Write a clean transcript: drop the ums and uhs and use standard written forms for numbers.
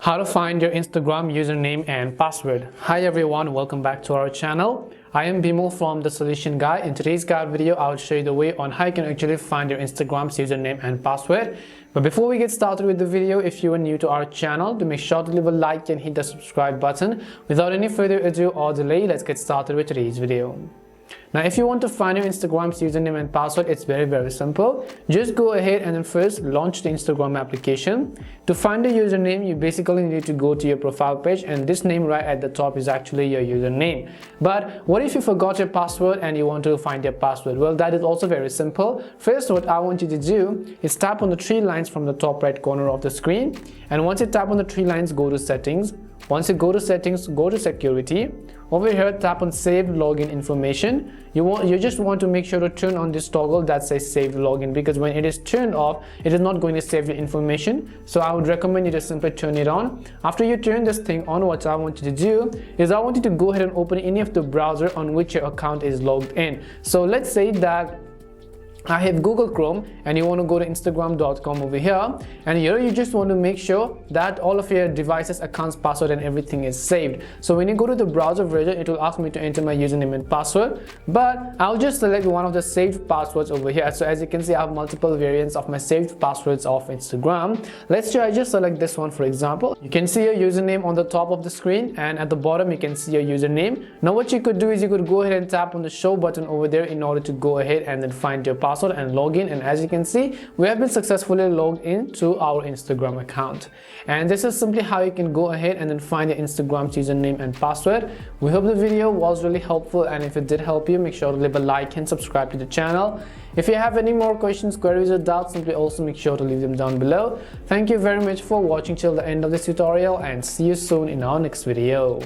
How to find your Instagram username and password. Hi everyone, welcome back to our channel. I am Bimal from The Solution Guy. In today's guide video, I'll show you the way on how you can actually find your Instagram's username and password. But before we get started with the video, if you are new to our channel, do make sure to leave a like and hit the subscribe button. Without any further ado or delay, let's get started with today's video. Now, if you want to find your Instagram's username and password, it's very simple. Just go ahead and then first launch the Instagram application. To find the username, you basically need to go to your profile page, and this name right at the top is actually your username. But what if you forgot your password and you want to find your password? Well, that is also very simple. First, what I want you to do is tap on the three lines from the top right corner of the screen, and once you tap on the three lines, go to settings. Once you go to settings, go to security. Over here, tap on save login information. You just want to make sure to turn on this toggle that says save login, because when it is turned off, it is not going to save your information. So I would recommend you to simply turn it on. After you turn this thing on, what I want you to do is I want you to go ahead and open any of the browser on which your account is logged in. So let's say that I have Google Chrome and you want to go to Instagram.com over here, and here you just want to make sure that all of your devices, accounts, password and everything is saved. So when you go to the browser version, it will ask me to enter my username and password, but I'll just select one of the saved passwords over here. So as you can see, I have multiple variants of my saved passwords of Instagram. Let's say I just select this one, for example. You can see your username on the top of the screen, and at the bottom you can see your username. Now what you could do is you could go ahead and tap on the show button over there in order to go ahead and then find your password and log in. And as you can see, we have been successfully logged into our Instagram account, and this is simply how you can go ahead and then find your Instagram's username and password. We hope the video was really helpful, and if it did help you, make sure to leave a like and subscribe to the channel. If you have any more questions, queries or doubts, simply also make sure to leave them down below. Thank you very much for watching till the end of this tutorial, and see you soon in our next video.